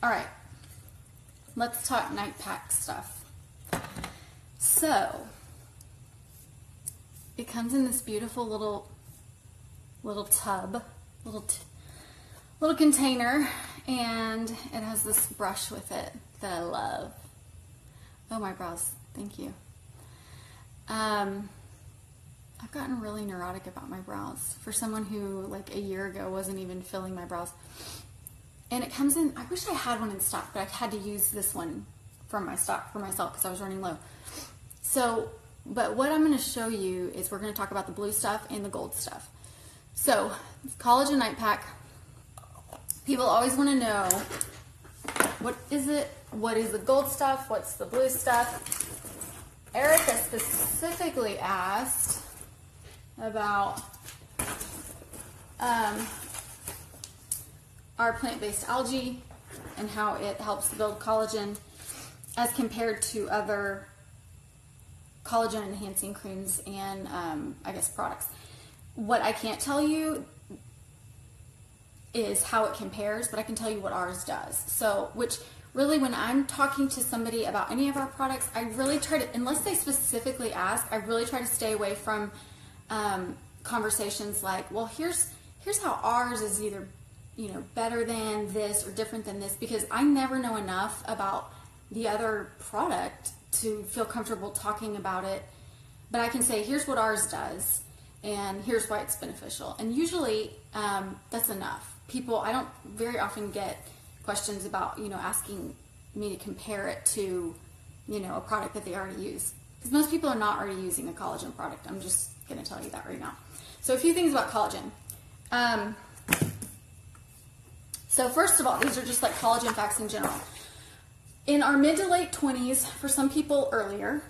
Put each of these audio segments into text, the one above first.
All right, let's talk night pack stuff. So it comes in this beautiful little tub, little container, and it has this brush with it that I love. Oh, my brows, thank you. I've gotten really neurotic about my brows for someone who like a year ago wasn't even filling my brows. And it comes in, I wish I had one in stock, but I had to use this one from my stock for myself because I was running low. So, but what I'm going to show you is we're going to talk about the blue stuff and the gold stuff. So, collagen night pack. People always want to know, what is it? What is the gold stuff? What's the blue stuff? Erica specifically asked about our plant-based algae and how it helps build collagen as compared to other collagen enhancing creams and I guess products. What I can't tell you is how it compares, but I can tell you what ours does. So, which really, when I'm talking to somebody about any of our products, I really try to, unless they specifically ask, I really try to stay away from conversations like, well, here's how ours is either, you know, better than this or different than this, because I never know enough about the other product to feel comfortable talking about it. But I can say, here's what ours does, and here's why it's beneficial. And usually that's enough. I don't very often get questions about, you know, asking me to compare it to, you know, a product that they already use. Because most people are not already using a collagen product. I'm just going to tell you that right now. So a few things about collagen. So first of all, these are just like collagen facts in general. In our mid to late 20s, for some people earlier,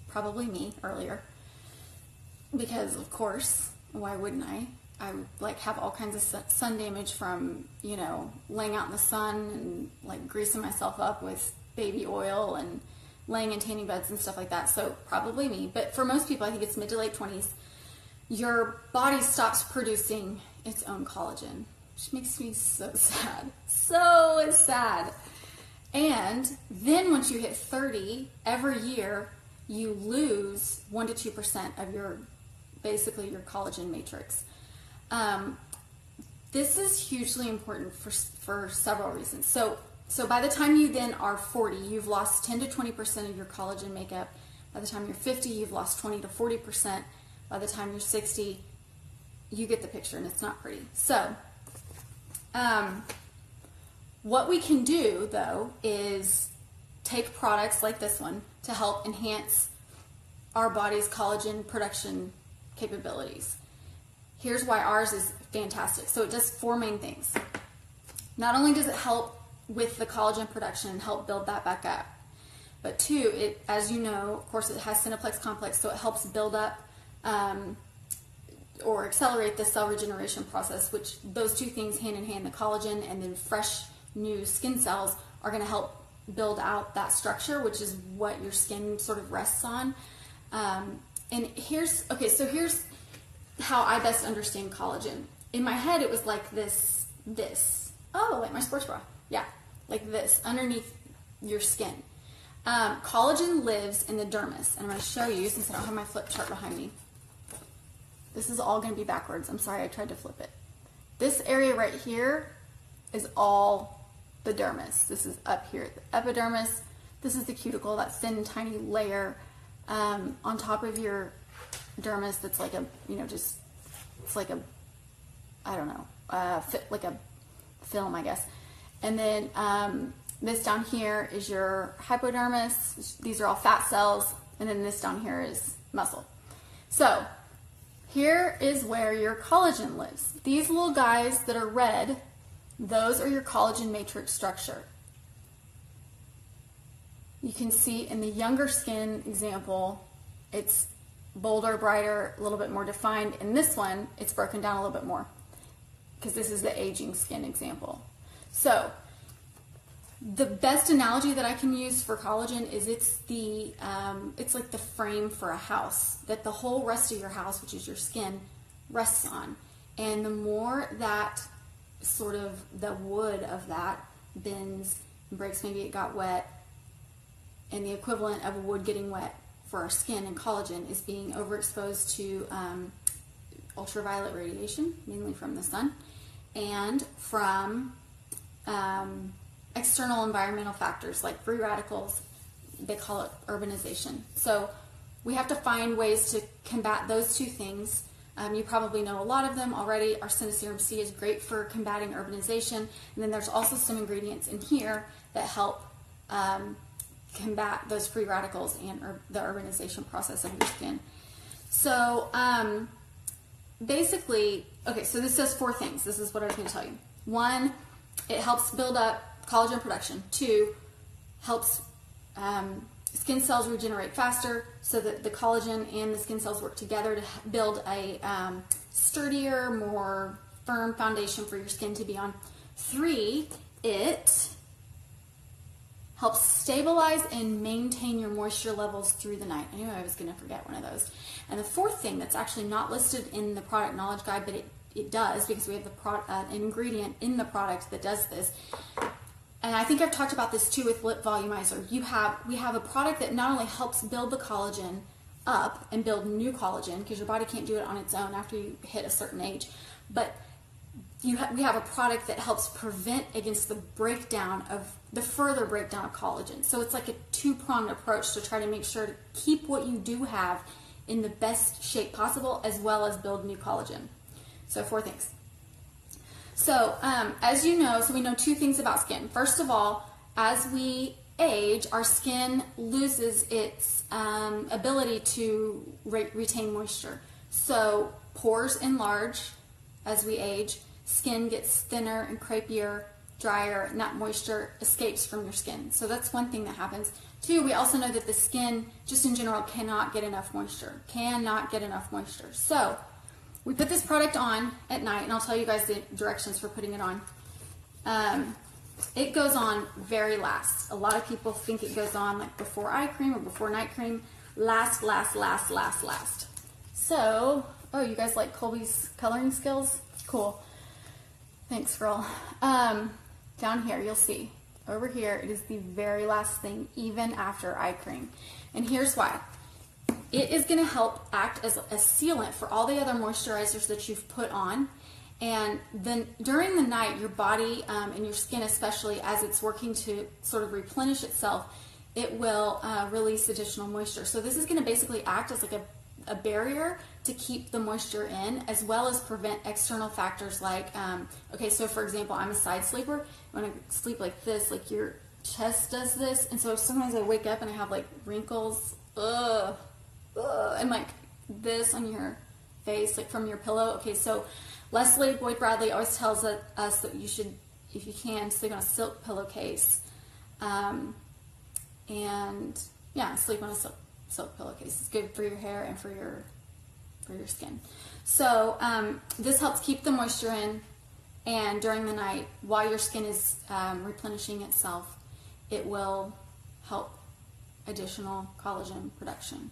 probably me earlier, because of course, why wouldn't I? I like have all kinds of sun damage from, you know, laying out in the sun and like greasing myself up with baby oil and laying in tanning beds and stuff like that. So probably me. But for most people, I think it's mid to late 20s, your body stops producing its own collagen, which makes me so sad. So sad. And then once you hit 30, every year you lose 1 to 2% of your, basically your collagen matrix. This is hugely important for several reasons. So by the time you then are 40, you've lost 10 to 20% of your collagen makeup. By the time you're 50, you've lost 20 to 40%. By the time you're 60, you get the picture, and it's not pretty. So, what we can do, though, is take products like this one to help enhance our body's collagen production capabilities. Here's why ours is fantastic. So it does 4 main things. Not only does it help with the collagen production and help build that back up, but 2, it, as you know, of course, it has Cineplex complex, so it helps build up or accelerate the cell regeneration process, which those 2 things hand in hand, the collagen and then fresh new skin cells, are going to help build out that structure, which is what your skin sort of rests on. And here's how I best understand collagen. In my head, it was like this. Oh, like my sports bra. Yeah, like this, underneath your skin. Collagen lives in the dermis, and I'm going to show you, since I don't have my flip chart behind me. This is all going to be backwards. I'm sorry, I tried to flip it. This area right here is all the dermis. This is up here, the epidermis. This is the cuticle, that thin, tiny layer on top of your dermis that's like a, you know, just, it's like a, I don't know, like a film, I guess. And then this down here is your hypodermis. These are all fat cells. And then this down here is muscle. So here is where your collagen lives. These little guys that are red, those are your collagen matrix structure. You can see in the younger skin example, it's bolder, brighter, a little bit more defined. In this one, it's broken down a little bit more because this is the aging skin example. So the best analogy that I can use for collagen is it's like the frame for a house that the whole rest of your house, which is your skin, rests on. And the more that sort of the wood of that bends and breaks, maybe it got wet, and the equivalent of a wood getting wet for our skin and collagen is being overexposed to ultraviolet radiation, mainly from the sun, and from external environmental factors like free radicals. They call it urbanization. So we have to find ways to combat those two things. You probably know a lot of them already. Our SeneSerum C is great for combating urbanization, and then there's also some ingredients in here that help combat those free radicals and the urbanization process of your skin. So basically, okay, so this does 4 things. This is what I was going to tell you. 1, it helps build up collagen production. 2, helps skin cells regenerate faster so that the collagen and the skin cells work together to build a sturdier, more firm foundation for your skin to be on. 3, it helps stabilize and maintain your moisture levels through the night. I knew I was going to forget one of those. And the 4th thing that's actually not listed in the product knowledge guide, but it does, because we have an ingredient in the product that does this. And I think I've talked about this too with lip volumizer. We have a product that not only helps build the collagen up and build new collagen, because your body can't do it on its own after you hit a certain age, but we have a product that helps prevent against the further breakdown of collagen. So it's like a 2-pronged approach to try to make sure to keep what you do have in the best shape possible, as well as build new collagen. So 4 things. So as you know, so we know 2 things about skin. First of all, as we age, our skin loses its ability to retain moisture. So pores enlarge as we age, skin gets thinner and crepier, drier, and that moisture escapes from your skin. So that's one thing that happens. 2, we also know that the skin, just in general, cannot get enough moisture. So we put this product on at night, and I'll tell you guys the directions for putting it on. It goes on very last. A lot of people think it goes on like before eye cream or before night cream. Last. So, oh, you guys like Colby's coloring skills? Cool. Thanks, girl. Down here, you'll see. Over here, it is the very last thing, even after eye cream. And here's why. It is going to help act as a sealant for all the other moisturizers that you've put on. And then during the night, your body and your skin especially, as it's working to sort of replenish itself, it will release additional moisture. So this is going to basically act as like a barrier to keep the moisture in, as well as prevent external factors like, okay, so for example, I'm a side sleeper. When I sleep like this, like your chest does this, and so sometimes I wake up and I have like wrinkles, and like this on your face, like from your pillow. Okay, so Leslie Boyd Bradley always tells us that you should, if you can, sleep on a silk pillowcase, and yeah, sleep on a silk pillowcase. It's good for your hair and for your skin. So this helps keep the moisture in, and during the night, while your skin is replenishing itself, it will help additional collagen production.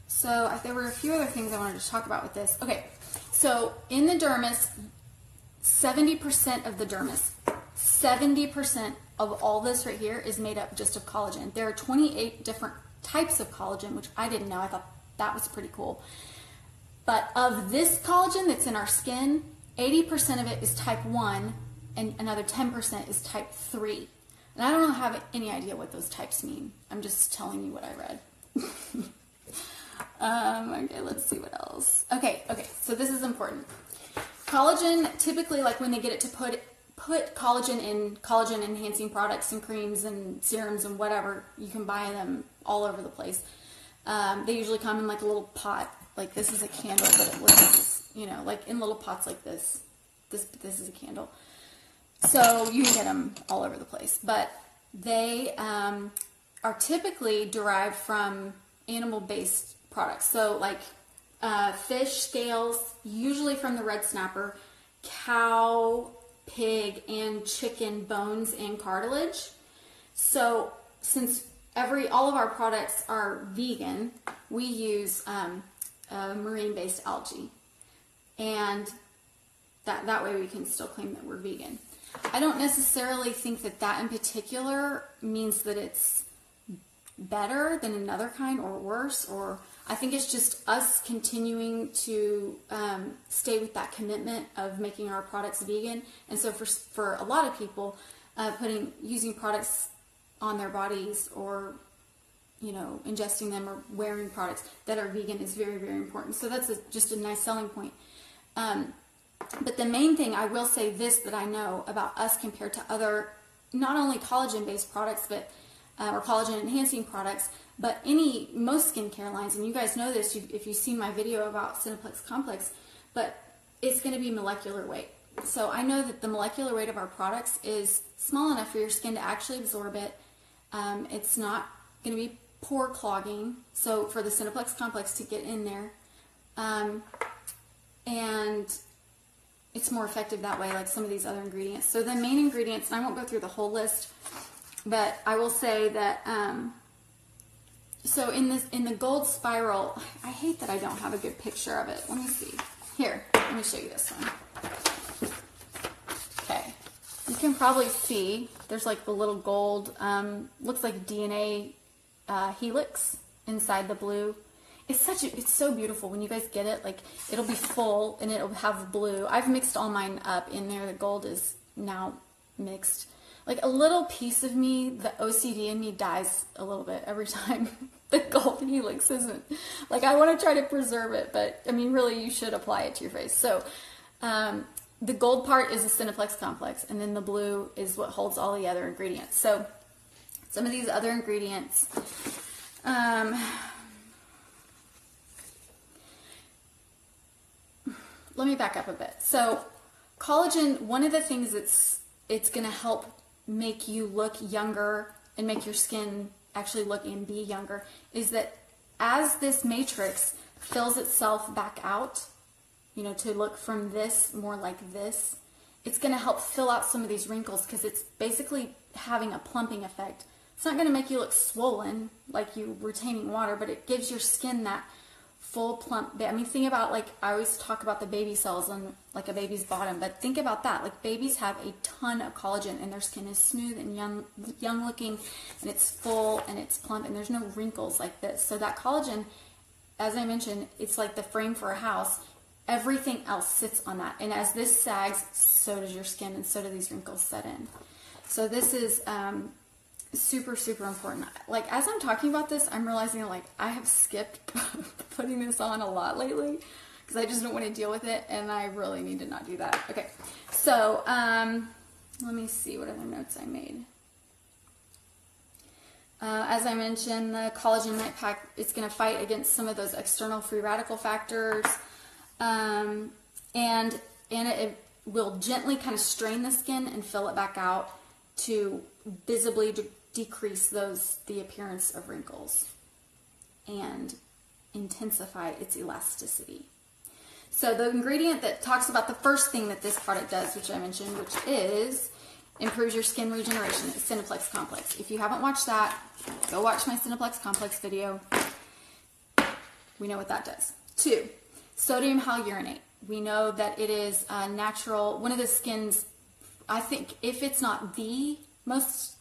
So there were a few other things I wanted to talk about with this. Okay, so in the dermis, 70% of the dermis, 70% of all this right here is made up just of collagen. There are 28 different types of collagen, which I didn't know. I thought that was pretty cool. But of this collagen that's in our skin, 80% of it is type 1 and another 10% is type 3. And I don't have any idea what those types mean. I'm just telling you what I read. Okay, let's see what else. Okay, so this is important. Collagen, typically, like when they get it to put collagen in collagen enhancing products and creams and serums and whatever, you can buy them all over the place. They usually come in like a little pot. Like this is a candle, but it looks, you know, like in little pots like this. This is a candle. So you can get them all over the place. But they are typically derived from animal-based products. So like fish scales, usually from the red snapper, cow, pig, and chicken bones and cartilage. So since all of our products are vegan, we use marine-based algae, and that way we can still claim that we're vegan. I don't necessarily think that that in particular means that it's better than another kind or worse, or I think it's just us continuing to stay with that commitment of making our products vegan. And so for a lot of people, using products on their bodies, or ingesting them or wearing products that are vegan is very, very important. So that's just a nice selling point. But the main thing I will say that I know about us compared to other, not only collagen-based products, but or collagen-enhancing products, but most skincare lines, and you guys know this if you've seen my video about Cineplex Complex, but it's going to be molecular weight. So I know that the molecular weight of our products is small enough for your skin to actually absorb it. It's not going to be pore clogging, so for the Cineplex Complex to get in there, and it's more effective that way, like some of these other ingredients. So the main ingredients, and I won't go through the whole list, but I will say that so in the gold spiral, I hate that I don't have a good picture of it. Let me see. Here, let me show you this one. Okay, you can probably see there's like the little gold, looks like DNA helix inside the blue. It's so beautiful when you guys get it. Like, it'll be full and it'll have blue. I've mixed all mine up in there. The gold is now mixed. Like, a little piece of me, the OCD in me dies a little bit every time the gold helix isn't. Like, I want to try to preserve it, but I mean, really, you should apply it to your face. So the gold part is the Cineplex Complex, and then the blue is what holds all the other ingredients. So some of these other ingredients, let me back up a bit. So collagen, one of the things it's going to help make you look younger and make your skin actually look and be younger is that as this matrix fills itself back out, to look from this more like this, it's going to help fill out some of these wrinkles, because it's basically having a plumping effect. It's not going to make you look swollen like you retaining water, but it gives your skin that full plump. I mean, think about, like, I always talk about the baby cells on like a baby's bottom, but think about that. Like, babies have a ton of collagen and their skin is smooth and young looking, and it's full and it's plump and there's no wrinkles like this. So that collagen, as I mentioned, it's like the frame for a house. Everything else sits on that, and as this sags, so does your skin, and so do these wrinkles set in. So this is super, super important. Like, as I'm talking about this, I'm realizing, like, I have skipped putting this on a lot lately because I just don't want to deal with it, and I really need to not do that. Okay, so let me see what other notes I made. As I mentioned, the collagen night pack, it's going to fight against some of those external free radical factors, and it will gently kind of strain the skin and fill it back out to visibly decrease the appearance of wrinkles and intensify its elasticity. So the ingredient that talks about the first thing that this product does, which I mentioned, which is improves your skin regeneration, is Cineplex Complex. If you haven't watched that, go watch my Cineplex Complex video. We know what that does. 2, sodium hyaluronate. We know that it is a natural, one of the skin's, I think, if it's not the most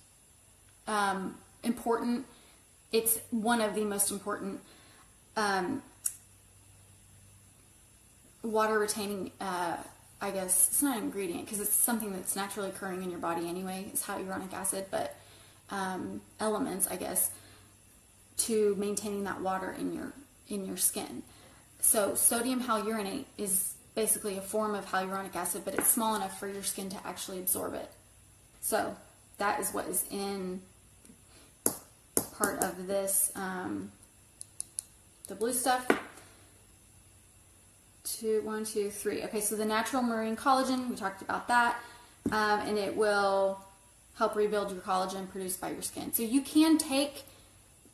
important, it's one of the most important water retaining, I guess, it's not an ingredient because it's something that's naturally occurring in your body anyway, is hyaluronic acid, but elements, I guess, to maintaining that water in your skin. So sodium hyaluronate is basically a form of hyaluronic acid, but it's small enough for your skin to actually absorb it. So that is what is in part of this, the blue stuff. 1, 2, 3. Okay, so the natural marine collagen, we talked about that, and it will help rebuild your collagen produced by your skin. So you can take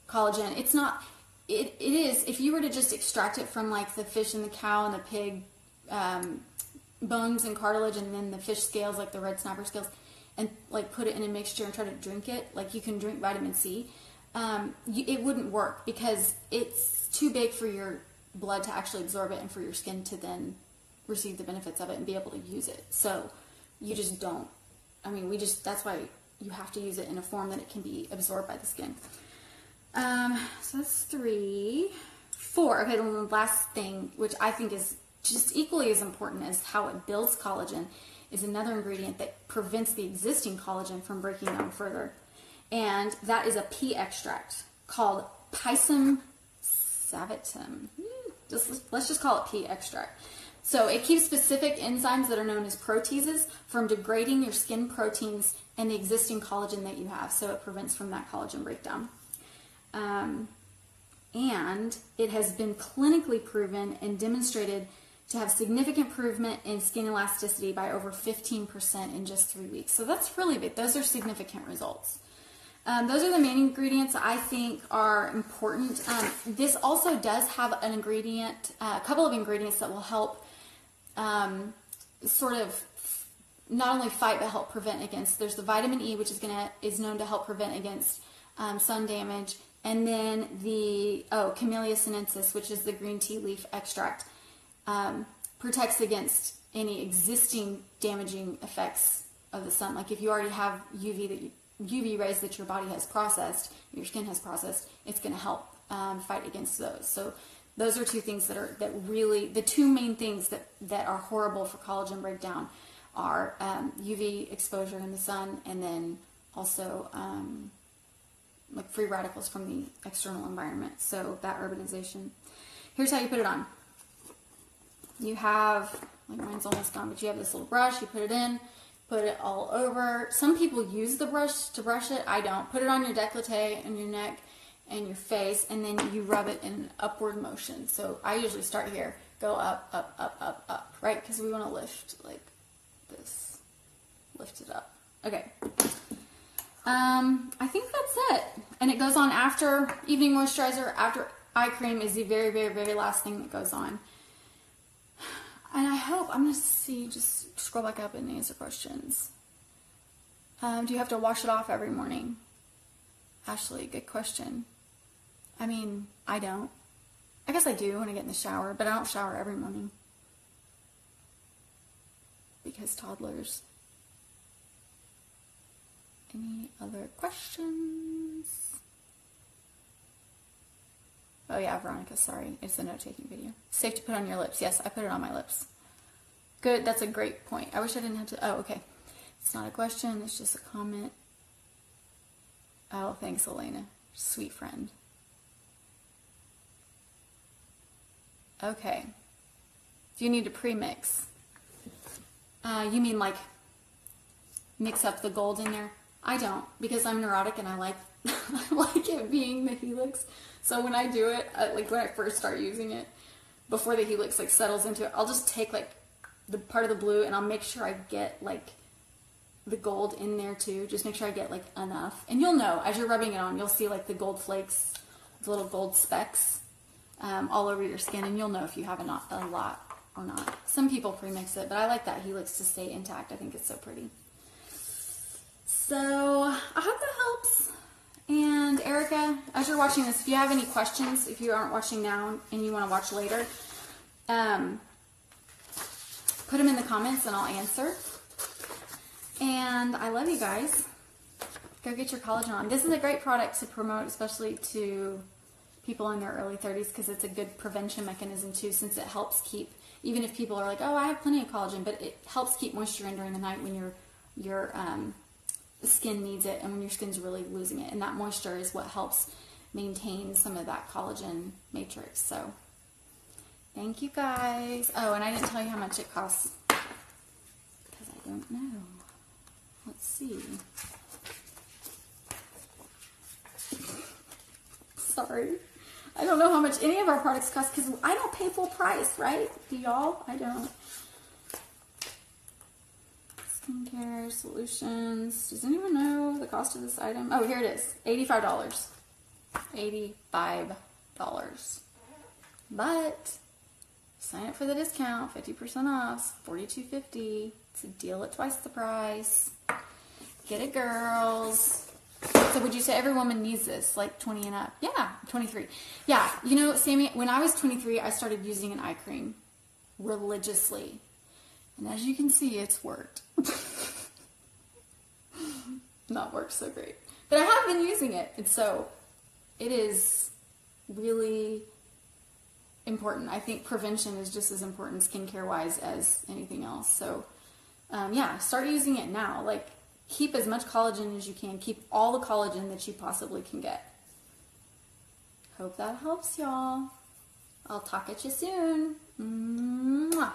collagen. It's not, it is, if you were to just extract it from like the fish and the cow and the pig bones and cartilage, and then the fish scales, like the red snapper scales, and like put it in a mixture and try to drink it, like you can drink vitamin C, it wouldn't work because it's too big for your blood to actually absorb it and for your skin to then receive the benefits of it and be able to use it. So you just don't I mean, that's why you have to use it in a form that it can be absorbed by the skin. So that's 3. 4, okay, the last thing, which I think is just equally as important as how it builds collagen, is another ingredient that prevents the existing collagen from breaking down further. And that is a pea extract called Pisum sativum. Let's just call it pea extract. So it keeps specific enzymes that are known as proteases from degrading your skin proteins and the existing collagen that you have. So it prevents from that collagen breakdown. And it has been clinically proven and demonstrated to have significant improvement in skin elasticity by over 15% in just 3 weeks. So that's really big. Those are significant results. Those are the main ingredients I think are important. This also does have an ingredient, a couple of ingredients that will help sort of not only fight but help prevent against. There's the vitamin E, which is known to help prevent against sun damage, and then the Camellia sinensis, which is the green tea leaf extract, protects against any existing damaging effects of the sun. Like if you already have UV rays that your body has processed, your skin has processed, it's going to help fight against those. So those are two things that really, the two main things that are horrible for collagen breakdown are UV exposure in the sun, and then also like free radicals from the external environment. So that urbanization. Here's how you put it on. You have, like mine's almost gone, but you have this little brush, you put it in, put it all over. Some people use the brush to brush it. I don't. Put it on your décolleté and your neck and your face, and then you rub it in an upward motion. So I usually start here, go up, up, up, up, up, right? Because we want to lift like this. Lift it up. Okay. I think that's it. And it goes on after evening moisturizer, after eye cream is the very, very, very last thing that goes on. And I hope, I'm going to see, just scroll back up and answer questions. Do you have to wash it off every morning? Ashley, good question. I mean, I don't. I guess I do when I get in the shower, but I don't shower every morning. Because toddlers. Any other questions? Oh yeah, Veronica, sorry. It's a note-taking video. Safe to put on your lips. Yes, I put it on my lips. Good, that's a great point. I wish I didn't have to, oh, okay. It's not a question, it's just a comment. Oh, thanks, Elena. Sweet friend. Okay. Do you need to pre-mix? You mean like mix up the gold in there? I don't, because I'm neurotic and I like it being the helix. So when I do it, like when I first start using it, before the helix like settles into it, I'll just take like the part of the blue and I'll make sure I get like the gold in there too. Just make sure I get like enough. And you'll know, as you're rubbing it on, you'll see like the gold flakes, the little gold specks all over your skin, and you'll know if you have a lot or not. Some people pre-mix it, but I like that helix to stay intact. I think it's so pretty. So I hope that helps. And Erica, as you're watching this, if you have any questions, if you aren't watching now and you want to watch later, put them in the comments and I'll answer. And I love you guys. Go get your collagen on. This is a great product to promote, especially to people in their early 30s, because it's a good prevention mechanism too, since it helps keep, even if people are like, oh, I have plenty of collagen, but it helps keep moisture in during the night when your skin needs it and when your skin's really losing it. And that moisture is what helps maintain some of that collagen matrix. So thank you guys. Oh, and I didn't tell you how much it costs because I don't know. Let's see. Sorry. I don't know how much any of our products cost because I don't pay full price, right? Do y'all? I don't. Skincare Solutions. Does anyone know the cost of this item? Oh, here it is. $85. $85. But sign up for the discount, 50% off, $42.50. It's a deal at twice the price. Get it, girls. So would you say every woman needs this, like 20 and up? Yeah, 23. Yeah, you know, Sammy, when I was 23, I started using an eye cream religiously. And as you can see, it's worked. not work so great. But I have been using it, and so it is really important. I think prevention is just as important skincare wise as anything else. So yeah, start using it now. Like, keep as much collagen as you can. Keep all the collagen that you possibly can get. Hope that helps, y'all. I'll talk at you soon. Mwah.